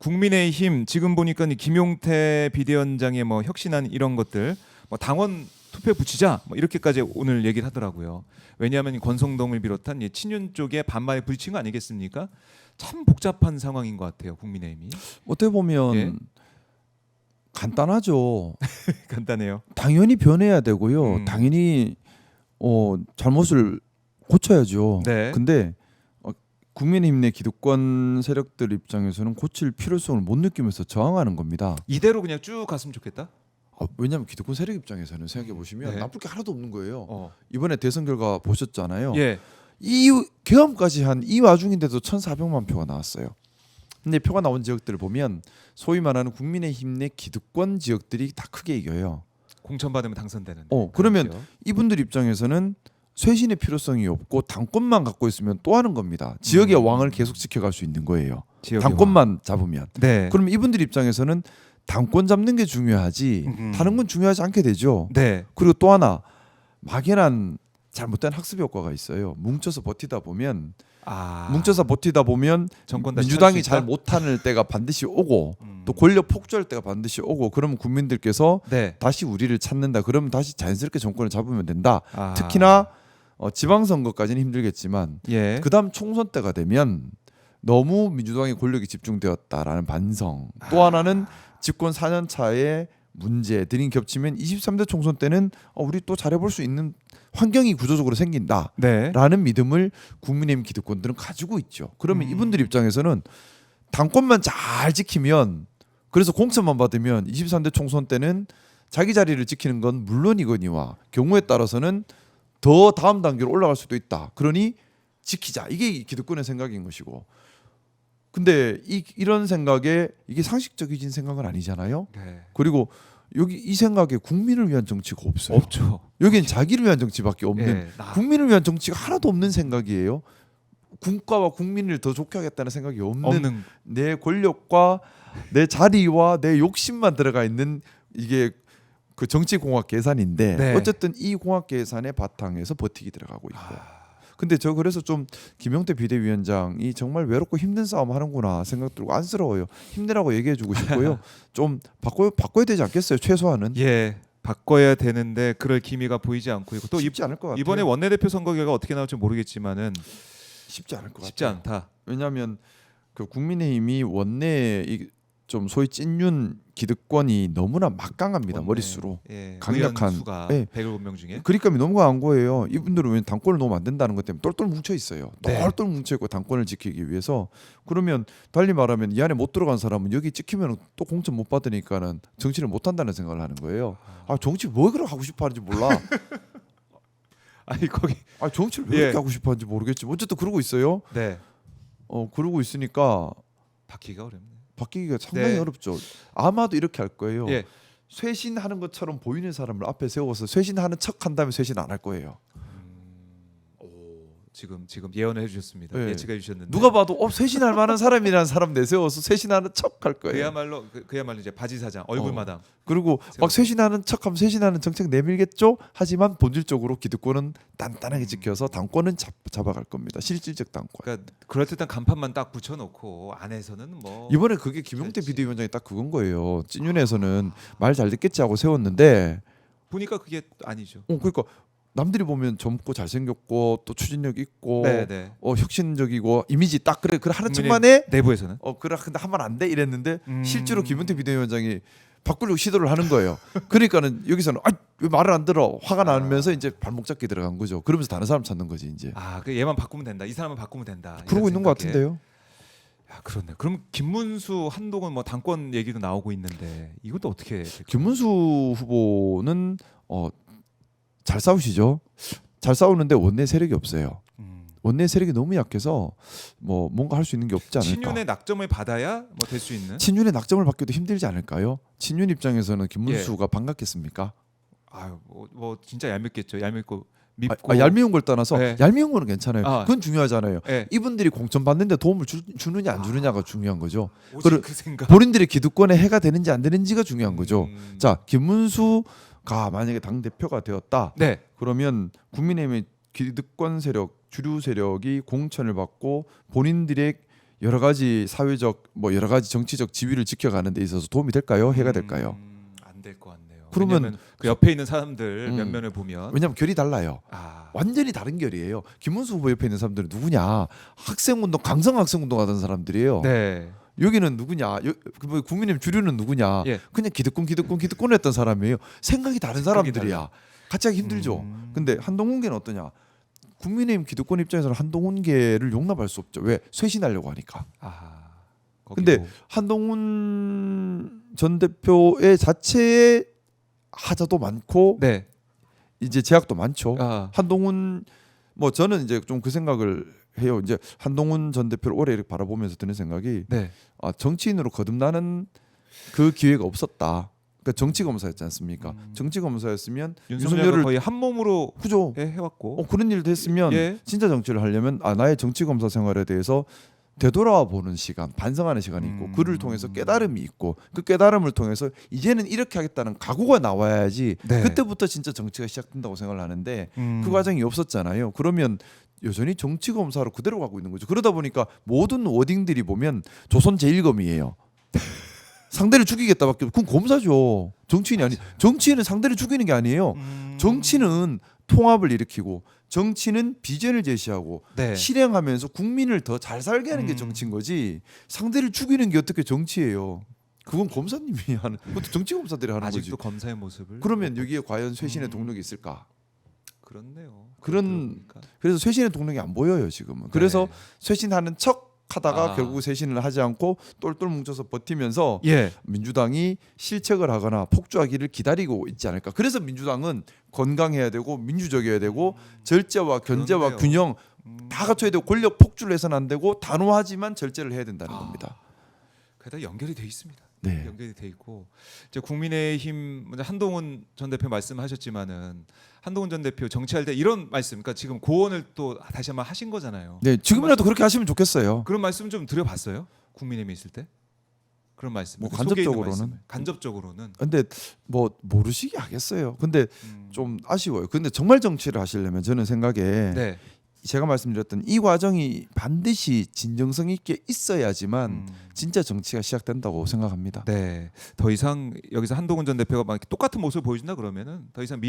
국민의힘 지금 보니까 이 김용태 비대위원장의 뭐 혁신안 이런 것들 뭐 당원 투표 붙이자 뭐 이렇게까지 오늘 얘기를 하더라고요. 왜냐하면 권성동을 비롯한 친윤 쪽에 반발에 부딪힌 거 아니겠습니까? 참 복잡한 상황인 것 같아요. 국민의힘이. 어떻게 보면 예? 간단하죠. 간단해요. 당연히 변해야 되고요. 음. 당연히 잘못을 고쳐야죠. 네. 근데 국민의힘 내 기득권 세력들 입장에서는 고칠 필요성을 못 느끼면서 저항하는 겁니다. 이대로 그냥 쭉 갔으면 좋겠다. 왜냐하면 기득권 세력 입장에서는 생각해 보시면 네. 나쁠 게 하나도 없는 거예요. 어. 이번에 대선 결과 보셨잖아요. 예. 이 계엄까지 한 이 와중인데도 1,400만 표가 나왔어요. 근데 표가 나온 지역들을 보면 소위 말하는 국민의힘 내 기득권 지역들이 다 크게 이겨요. 공천 받으면 당선되는. 그러면 그렇죠. 이분들 입장에서는 쇄신의 필요성이 없고 당권만 갖고 있으면 또 하는 겁니다. 지역의 왕을 계속 지켜갈 수 있는 거예요. 지역의 당권만 잡으면. 네. 그러면 이분들 입장에서는 당권 잡는 게 중요하지 다른 건 중요하지 않게 되죠. 네. 그리고 또 하나 막연한 잘못된 학습 효과가 있어요. 뭉쳐서 버티다 보면 정권 다시 민주당이 찾을 수 잘 있다? 못하는 때가 반드시 오고 또 권력 폭주할 때가 반드시 오고 그러면 국민들께서 네. 다시 우리를 찾는다. 그러면 다시 자연스럽게 정권을 잡으면 된다. 아. 특히나 지방선거까지는 힘들겠지만 예. 그다음 총선 때가 되면 너무 민주당의 권력이 집중되었다라는 반성. 또 하나는 집권 4년 차의 문제들이 겹치면 23대 총선 때는 우리 또 잘해볼 수 있는 환경이 구조적으로 생긴다라는 네. 믿음을 국민의힘 기득권들은 가지고 있죠. 그러면 이분들 입장에서는 당권만 잘 지키면 그래서 공천만 받으면 23대 총선 때는 자기 자리를 지키는 건 물론이거니와 경우에 따라서는 더 다음 단계로 올라갈 수도 있다. 그러니 지키자. 이게 기득권의 생각인 것이고. 근데 이런 생각에 이게 상식적인 생각은 아니잖아요. 네. 그리고 여기 이 생각에 국민을 위한 정치가 없어요. 없죠. 여기는 자기를 위한 정치밖에 없는 예. 국민을 위한 정치가 하나도 없는 생각이에요. 국가와 국민을 더 좋게 하겠다는 생각이 없는 내 권력과 내 자리와 내 욕심만 들어가 있는 이게 그 정치공학 계산인데 네. 어쨌든 이 공학 계산의 바탕에서 버티기 들어가고 있고. 근데 저 그래서 좀 김용태 비대위원장이 정말 외롭고 힘든 싸움 하는구나 생각 들고 안쓰러워요. 힘내라고 얘기해주고 싶고요. 좀 바꿔야 되지 않겠어요? 최소한은. 예. 바꿔야 되는데 그럴 기미가 보이지 않고 있고 또 쉽지 않을 것 같아요. 이번에 원내대표 선거 결과 어떻게 나올지 모르겠지만은 쉽지 않을 것 같아요. 쉽지 않다. 왜냐하면 그 국민의힘이 원내 좀 소위 찐윤 기득권이 너무나 막강합니다. 원내, 머릿수로. 예. 강력한, 수가 예. 107명 중에 그러니까 너무 강한 거예요. 이분들은 왜 당권을 놓으면 안 된다는 것 때문에 똘똘 뭉쳐 있어요. 네. 똘똘 뭉쳐 있고 당권을 지키기 위해서. 그러면 달리 말하면 이 안에 못 들어간 사람은 여기 찍히면 또 공천 못 받으니까는 정치를 못 한다는 생각을 하는 거예요. 정치 뭐 그렇게 하고 싶어 하는지 몰라. 아니 거기 정치를 왜 예. 그렇게 하고 싶어 하는지 모르겠지만 어쨌든 그러고 있어요. 네. 그러고 있으니까 바뀌기가 어렵네. 바뀌기가 상당히 네. 어렵죠. 아마도 이렇게 할 거예요. 예. 쇄신하는 것처럼 보이는 사람을 앞에 세워서 쇄신하는 척한 다음에 쇄신 안 할 거예요. 지금 예언을 해주셨습니다. 네. 예측해 주셨는데 누가 봐도 쇄신할 만한 사람이라는 사람 내세워서 쇄신하는 척 할 거예요. 그야말로 이제 바지사장 얼굴마당. 그리고 막 쇄신하는 척하면 쇄신하는 정책 내밀겠죠. 하지만 본질적으로 기득권은 단단하게 지켜서 당권은 잡아갈 겁니다. 실질적 당권. 그러니까 그럴 때 일단 간판만 딱 붙여놓고 안에서는 뭐 이번에 그게 김용태 그렇지. 비대위원장이 딱 그건 거예요. 찐윤에서는 말 잘 듣겠지 하고 세웠는데 보니까 그게 아니죠. 그러니까 남들이 보면 젊고 잘생겼고 또 추진력 있고 네네. 혁신적이고 이미지 딱 그래 하는 척만에 내부에서는 그래 근데 하면 안 돼 이랬는데 음. 실제로 김은태 비대위원장이 바꾸려고 시도를 하는 거예요. 그러니까는 여기서는 왜 말을 안 들어 화가 나면서 이제 발목 잡기 들어간 거죠. 그러면서 다른 사람 찾는 거지 이제. 그 얘만 바꾸면 된다. 이 사람만 바꾸면 된다. 그러고 있는 것 생각에. 같은데요. 야, 그렇네. 그럼 김문수, 한동훈 뭐 당권 얘기도 나오고 있는데 이것도 어떻게 될까요? 김문수 후보는 잘 싸우시죠. 잘 싸우는데 원내 세력이 없어요. 원내 세력이 너무 약해서 뭐 뭔가 할 수 있는 게 없지 않을까. 친윤의 낙점을 받아야 뭐 될 수 있는. 친윤의 낙점을 받기도 힘들지 않을까요? 친윤 입장에서는 김문수가 반갑겠습니까? 뭐 진짜 얄밉겠죠. 얄밉고 밉고. 얄미운 걸 떠나서 네. 얄미운 거는 괜찮아요. 아. 그건 중요하잖아요. 네. 이분들이 공천 받는데 도움을 주느냐 안 주느냐가 중요한 거죠. 오직 그 생각. 본인들의 기득권에 해가 되는지 안 되는지가 중요한 거죠. 음. 자, 김문수가 만약에 당 대표가 되었다. 네. 그러면 국민의힘의 기득권 세력, 주류 세력이 공천을 받고 본인들의 여러 가지 사회적 뭐 여러 가지 정치적 지위를 지켜가는 데 있어서 도움이 될까요? 해가 될까요? 안 될 것 같네요. 그러면 왜냐면 그 옆에 있는 사람들 몇 면을 보면 왜냐하면 결이 달라요. 아, 완전히 다른 결이에요. 김문수 후보 옆에 있는 사람들은 누구냐? 학생운동 강성 학생운동 하던 사람들이에요. 네. 여기는 누구냐? 뭐 국민의힘 주류는 누구냐? 예. 그냥 기득권 했던 사람이에요. 생각이 다른 사람들이야. 같이 하기 힘들죠. 근데 한동훈계는 어떠냐? 국민의힘 기득권 입장에서는 한동훈계를 용납할 수 없죠. 왜? 쇄신하려고 하니까. 아. 근데 거기도. 한동훈 전 대표의 자체의 하자도 많고 네. 이제 제약도 많죠. 아. 한동훈 뭐 저는 이제 좀 그 생각을 해요. 이제 한동훈 전 대표를 오래 이렇게 바라보면서 드는 생각이 네. 정치인으로 거듭나는 그 기회가 없었다. 그러니까 정치 검사였지 않습니까? 정치 검사였으면 윤석열을 윤석열을 거의 한 몸으로 그죠. 해왔고. 그런 일도 했으면 예. 진짜 정치를 하려면 나의 정치 검사 생활에 대해서 되돌아와 보는 시간, 반성하는 시간이 있고 그를 통해서 깨달음이 있고 그 깨달음을 통해서 이제는 이렇게 하겠다는 각오가 나와야지 네. 그때부터 진짜 정치가 시작된다고 생각을 하는데 그 음. 과정이 없었잖아요. 그러면 여전히 정치 검사로 그대로 가고 있는 거죠. 그러다 보니까 모든 워딩들이 보면 조선 제1검이에요. 상대를 죽이겠다밖에 그건 검사죠. 정치인이 아니. 정치인은 상대를 죽이는 게 아니에요. 정치는 통합을 일으키고 정치는 비전을 제시하고 네. 실행하면서 국민을 더 잘 살게 하는 게 정치인 거지. 상대를 죽이는 게 어떻게 정치예요? 그건 검사님이 하는. 그것도 정치 검사들이 하는 아직도 거지. 검사의 모습을. 그러면 여기에 과연 쇄신의 동력이 있을까? 그렇네요. 그런 들어보니까. 그래서 쇄신의 동력이 안 보여요 지금은. 그래서 네. 쇄신하는 척 하다가 아. 결국 쇄신을 하지 않고 똘똘 뭉쳐서 버티면서 예. 민주당이 실책을 하거나 폭주하기를 기다리고 있지 않을까. 그래서 민주당은 건강해야 되고 민주적이어야 되고 절제와 견제와 그렇네요. 균형 다 갖춰야 되고 권력 폭주를 해서는 안 되고 단호하지만 절제를 해야 된다는 겁니다. 게다가 연결이 돼 있습니다. 네. 연결이 돼 있고 이제 국민의힘 먼저 한동훈 전 대표 말씀하셨지만은 한동훈 전 대표 정치할 때 이런 말씀, 그러니까 지금 고언을 또 다시 한번 하신 거잖아요. 네, 지금이라도 그렇게 하시면 좋겠어요. 그런 말씀 좀 드려봤어요? 국민의힘에 있을 때 그런 말씀. 뭐 그 속에 있는 간접적으로는? 말씀을. 간접적으로는. 근데 뭐 모르시게 하겠어요. 근데 음. 좀 아쉬워요. 근데 정말 정치를 하시려면 저는 생각에 네. 제가 말씀드렸던 이 과정이 반드시 진정성 있게 있어야지만 진짜 정치가 시작된다고 생각합니다. 네. 더 이상 여기서 한동훈 전 대표가 막 똑같은 모습을 보여준다 그러면은 더 이상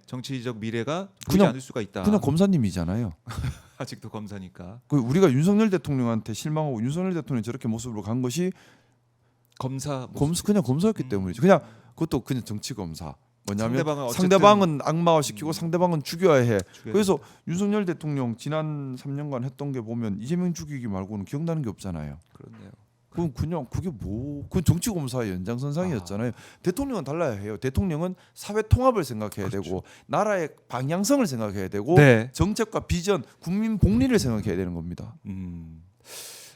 정치적 미래가 보이지 그냥- 않을 수가 있다. 그냥 검사님이잖아요. 아직도 검사니까. 그 우리가 윤석열 대통령한테 실망하고 윤석열 대통령이 저렇게 모습으로 간 것이 검사 그냥 검사였기 때문이죠. 그냥 그것도 그냥 정치 검사. 뭐냐면 상대방은 어쨌든 상대방은 악마화시키고 상대방은 죽여야 해. 죽여야 그래서 윤석열 대통령 지난 3년간 했던 게 보면 이재명 죽이기 말고는 기억나는 게 없잖아요. 그렇네요. 그건 그냥 그게 그건 정치 검사의 연장선상이었잖아요. 대통령은 달라야 해요. 대통령은 사회 통합을 생각해야 되고 나라의 방향성을 생각해야 되고 네. 정책과 비전, 국민 복리를 생각해야 되는 겁니다.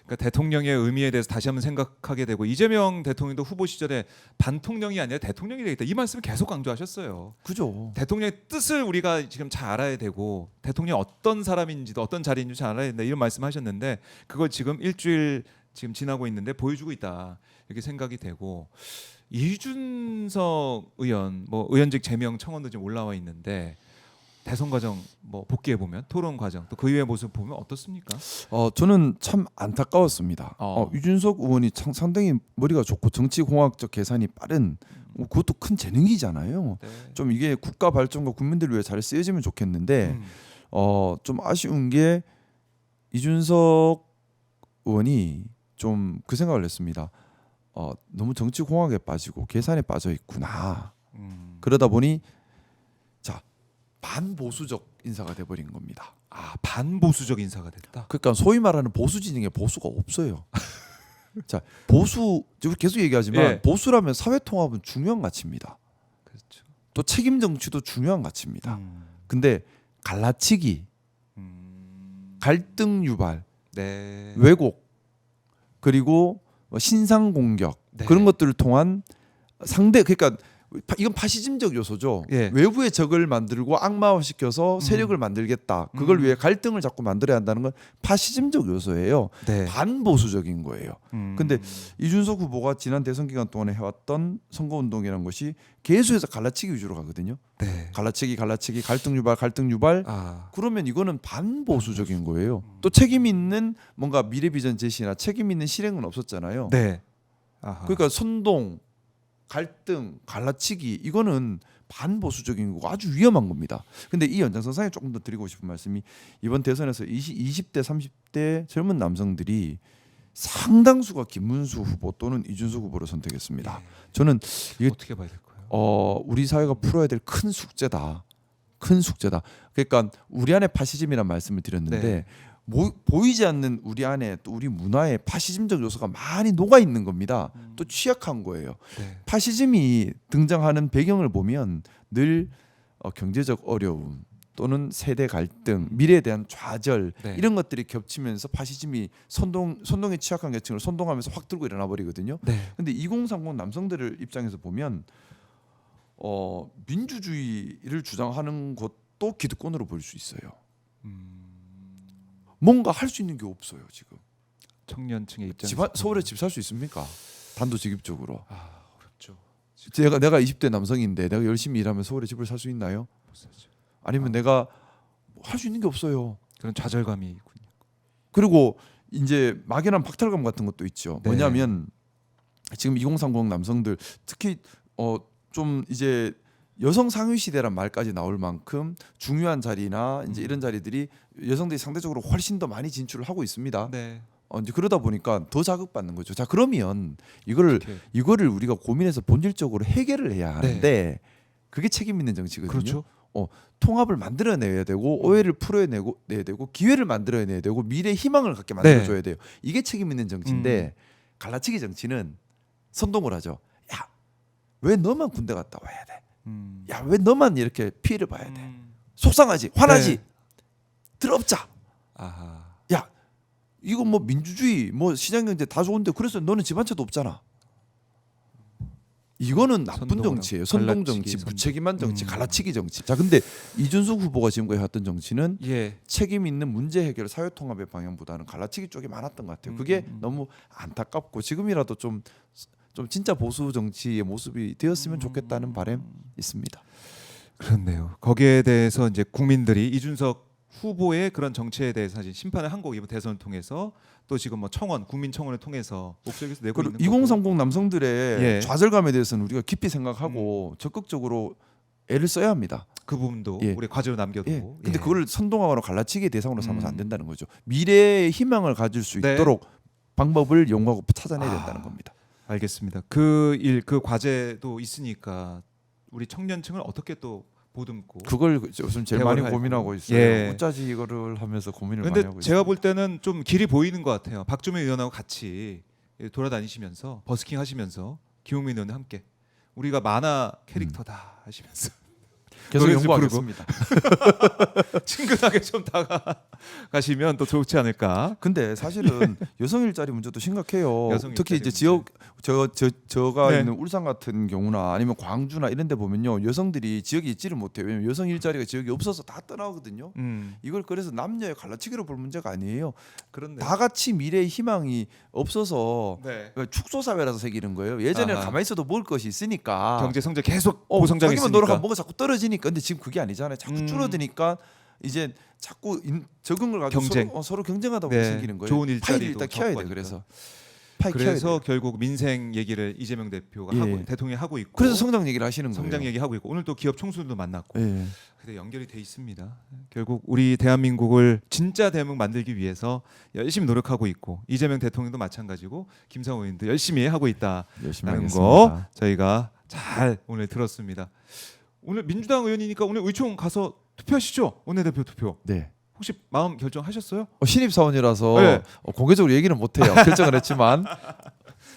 그러니까 대통령의 의미에 대해서 다시 한번 생각하게 되고 이재명 대통령도 후보 시절에 반통령이 아니라 대통령이 되겠다 이 말씀을 계속 강조하셨어요. 그죠? 대통령의 뜻을 우리가 지금 잘 알아야 되고 대통령이 어떤 사람인지도 어떤 자리인지 잘 알아야 된다 이런 말씀하셨는데 그걸 지금 일주일 지금 지나고 있는데 보여주고 있다 이렇게 생각이 되고 이준석 의원 뭐 의원직 제명 청원도 지금 올라와 있는데 대선 과정 뭐 복귀해 보면 토론 과정 또 그 이후의 모습 보면 어떻습니까? 저는 참 안타까웠습니다. 유준석 의원이 상당히 머리가 좋고 정치 공학적 계산이 빠른 그것도 큰 재능이잖아요. 네. 좀 이게 국가 발전과 국민들을 위해 잘 쓰여지면 좋겠는데 좀 아쉬운 게 이준석 의원이 좀 그 생각을 했습니다. 너무 정치 공학에 빠지고 계산에 빠져 있구나. 그러다 보니 반보수적 인사가 돼버린 겁니다. 반보수적 인사가 됐다. 그러니까 소위 말하는 보수 진영에 보수가 없어요. 자, 보수 계속 얘기하지만 예. 보수라면 사회 통합은 중요한 가치입니다. 그렇죠. 또 책임 정치도 중요한 가치입니다. 근데 갈라치기, 갈등 유발, 네. 왜곡, 그리고 신상 공격 네. 그런 것들을 통한 상대 그러니까 이건 파시즘적 요소죠. 예. 외부의 적을 만들고 악마화시켜서 세력을 만들겠다. 그걸 위해 갈등을 자꾸 만들어야 한다는 건 파시즘적 요소예요. 네. 반보수적인 거예요. 음. 근데 이준석 후보가 지난 대선 기간 동안에 해왔던 선거운동이라는 것이 계속해서 갈라치기 위주로 가거든요. 네. 갈라치기, 갈등 유발. 아. 그러면 이거는 반보수적인 거예요. 또 책임 있는 뭔가 미래 비전 제시나 책임 있는 실행은 없었잖아요. 네. 아하. 그러니까 선동, 갈등, 갈라치기 이거는 반보수적인 거고 아주 위험한 겁니다. 근데 이 연장선상에 조금 더 드리고 싶은 말씀이 이번 대선에서 20대, 30대 젊은 남성들이 상당수가 김문수 후보 또는 이준석 후보를 선택했습니다. 저는 이게 어떻게 봐야 될까요? 우리 사회가 풀어야 될 큰 숙제다. 큰 숙제다. 그러니까 우리 안에 파시즘이라는 말씀을 드렸는데 네. 보이지 않는 우리 안에 또 우리 문화에 파시즘적 요소가 많이 녹아 있는 겁니다. 또 취약한 거예요. 네. 파시즘이 등장하는 배경을 보면 늘 경제적 어려움 또는 세대 갈등, 미래에 대한 좌절 네. 이런 것들이 겹치면서 파시즘이 선동에 취약한 계층을 선동하면서 확 들고 일어나 버리거든요. 네. 근데 2030 남성들을 입장에서 보면 민주주의를 주장하는 것도 기득권으로 볼 수 있어요. 뭔가 할 수 있는 게 없어요 지금. 청년층의 입장에서 서울에 집 살 수 있습니까? 단도직입적으로. 아, 어렵죠. 내가 20대 남성인데 내가 열심히 일하면 서울에 집을 살 수 있나요? 못 사죠. 아니면 내가 할 수 있는 게 없어요. 그런 좌절감이 있군요. 그리고 이제 막연한 박탈감 같은 것도 있죠. 네. 뭐냐면 지금 2030 남성들 특히 좀 이제 여성 상위 시대란 말까지 나올 만큼 중요한 자리나 이제 이런 자리들이 여성들이 상대적으로 훨씬 더 많이 진출을 하고 있습니다. 네. 이제 그러다 보니까 더 자극받는 거죠. 자, 그러면 이거를 우리가 고민해서 본질적으로 해결을 해야 하는데 그게 책임 있는 정치거든요. 그렇죠. 통합을 만들어내야 되고 오해를 풀어내야 되고 기회를 만들어내야 되고 미래 희망을 갖게 만들어줘야 돼요. 이게 책임 있는 정치인데 갈라치기 정치는 선동을 하죠. 야, 왜 너만 군대 갔다 와야 돼? 야, 왜 너만 이렇게 피해를 봐야 돼? 속상하지, 화나지, 네. 들어엎자. 아하. 야, 이거 뭐 민주주의, 뭐 시장경제 다 좋은데 그래서 너는 집 한 채도 없잖아. 이거는 나쁜 선동을 정치예요. 하고, 선동 갈라치기, 정치, 선동. 무책임한 정치, 갈라치기 정치. 자, 근데 이준석 후보가 지금까지 해왔던 정치는 예. 책임 있는 문제 해결, 사회 통합의 방향보다는 갈라치기 쪽이 많았던 것 같아요. 그게 너무 안타깝고 지금이라도 좀 진짜 보수 정치의 모습이 되었으면 좋겠다는 바람 있습니다. 그렇네요. 거기에 대해서 이제 국민들이 이준석 후보의 그런 정치에 대해서 사실 심판을 한 거고 이번 대선을 통해서 또 지금 뭐 국민청원을 통해서 목소리에서 내고 있는 거고. 2030 남성들의 예. 좌절감에 대해서는 우리가 깊이 생각하고 적극적으로 애를 써야 합니다. 그 부분도 예. 우리 과제로 남겨두고. 예. 근데 예. 그걸 선동하거나 갈라치기의 대상으로 삼아서 안 된다는 거죠. 미래의 희망을 가질 수 네. 있도록 방법을 연구하고 찾아내야 된다는 겁니다. 알겠습니다. 그 과제도 있으니까 우리 청년층을 어떻게 또 보듬고. 그걸 요즘 제일 많이 대화를 고민하고 하고. 있어요. 예. 어쩌지 이거를 하면서 고민을 많이 근데 하고 제가 있습니다. 볼 때는 좀 길이 보이는 것 같아요. 박주민 의원하고 같이 돌아다니시면서 버스킹 하시면서 김용민 의원과 함께 우리가 만화 캐릭터다 하시면서 계속 노래 좀 연구하겠습니다. 친근하게 좀 다가가시면 또 좋지 않을까. 근데 사실은 여성 일자리 문제도 심각해요. 여성 특히 일자리 이제 문제. 저가 네. 있는 울산 같은 경우나 아니면 광주나 이런 데 보면요. 여성들이 지역에 있지를 못해요. 왜냐면 여성 일자리가 지역에 없어서 다 떠나거든요. 이걸 그래서 남녀의 갈라치기로 볼 문제가 아니에요. 그렇네. 다 같이 미래의 희망이 없어서 네. 축소 사회라서 생기는 거예요. 예전에는 아하. 가만히 있어도 먹을 것이 있으니까 경제 성장 계속 고성장이 자기만 있으니까. 노력하면 뭐가 자꾸 떨어지니까. 근데 지금 그게 아니잖아요. 자꾸 줄어드니까 이제 자꾸 적응을 가지고 경쟁. 서로 경쟁하다 보니 네. 생기는 거예요. 좋은 파이를 일자리도 일단 키워야 돼. 적고 그래서 그래서 결국 민생 얘기를 이재명 대표가 예. 하고 대통령이 하고 있고 그래서 성장 얘기를 하시는 거예요. 성장 얘기 하고 있고 오늘 또 기업 총수들도 만났고 예. 그래 연결이 돼 있습니다. 결국 우리 대한민국을 진짜 대한민국 만들기 위해서 열심히 노력하고 있고 이재명 대통령도 마찬가지고 김상호 의원도 열심히 하고 열심히 있다는 하겠습니다. 거 저희가 잘 오늘 들었습니다. 오늘 민주당 의원이니까 오늘 의총 가서 투표하시죠? 원내대표 투표. 네. 혹시 마음 결정하셨어요? 신입 사원이라서 네. 공개적으로 얘기는 못 해요. 결정을 했지만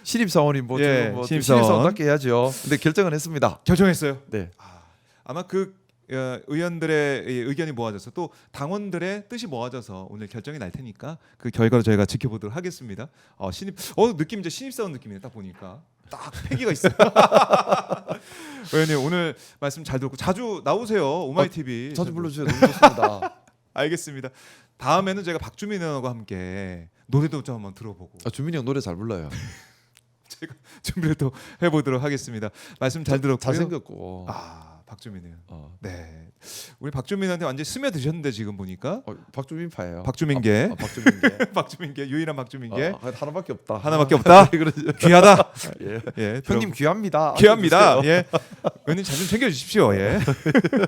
신입 사원이 뭐, 예, 뭐 신입 신입 사원. 사원답게 해야죠. 근데 결정은 했습니다. 결정했어요. 네. 아마 그 의원들의 의견이 모아져서 또 당원들의 뜻이 모아져서 오늘 결정이 날 테니까 그 결과를 저희가 지켜보도록 하겠습니다. 신입 느낌 이제 신입 사원 느낌이네 딱 보니까 딱 패기가 있어요. 의원님 오늘 말씀 잘 들었고 자주 나오세요. 오마이 TV. 자주 불러주세요. 너무 좋습니다. 알겠습니다. 다음에는 제가 박주민 의원과 함께 노래도 좀 한번 들어보고 주민이 형 노래 잘 불러요. 준비를 또 해보도록 하겠습니다. 말씀 잘 들었고요. 잘생겼고. 박주민 의원. 어. 네, 우리 박주민한테 완전 스며드셨는데 지금 보니까 박주민파예요. 박주민계. 박주민계. 박주민계 유일한 박주민계 하나밖에 없다. 하나밖에 없다. 그러죠. 귀하다. 예. 예, 형님 귀합니다. 귀합니다. 예, 의원님 잘 좀 챙겨주십시오. 예,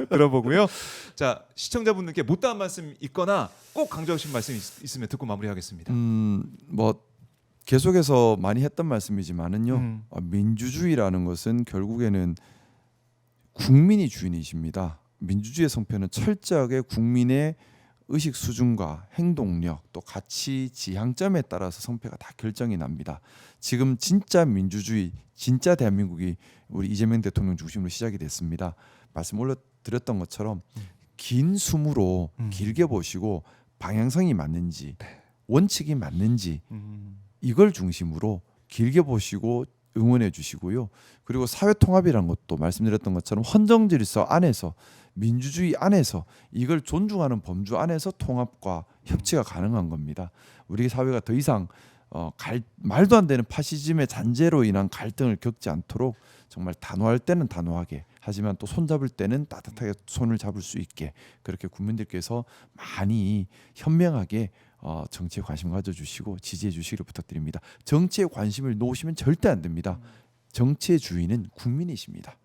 들어보고요. 자, 시청자분들께 못다한 말씀 있거나 꼭 강조하신 말씀 있으면 듣고 마무리하겠습니다. 뭐 계속해서 많이 했던 말씀이지만은요. 민주주의라는 것은 결국에는 국민이 주인이십니다. 민주주의의 성패는 철저하게 국민의 의식 수준과 행동력 또 가치 지향점에 따라서 성패가 다 결정이 납니다. 지금 진짜 민주주의, 진짜 대한민국이 우리 이재명 대통령 중심으로 시작이 됐습니다. 말씀 올려드렸던 것처럼 긴 숨으로 길게 보시고 방향성이 맞는지 원칙이 맞는지 이걸 중심으로 길게 보시고 응원해 주시고요. 그리고 사회 통합이라는 것도 말씀드렸던 것처럼 헌정 질서 안에서 민주주의 안에서 이걸 존중하는 범주 안에서 통합과 협치가 가능한 겁니다. 우리 사회가 더 이상 말도 안 되는 파시즘의 잔재로 인한 갈등을 겪지 않도록 정말 단호할 때는 단호하게 하지만 또 손잡을 때는 따뜻하게 손을 잡을 수 있게 그렇게 국민들께서 많이 현명하게 정치에 관심 가져주시고 지지해 주시기를 부탁드립니다. 정치에 관심을 놓으시면 절대 안 됩니다. 정치의 주인은 국민이십니다.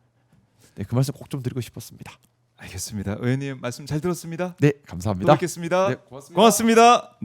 네, 그 말씀 꼭 좀 드리고 싶었습니다. 알겠습니다. 의원님 말씀 잘 들었습니다. 네, 감사합니다. 또 뵙겠습니다. 네, 고맙습니다. 고맙습니다.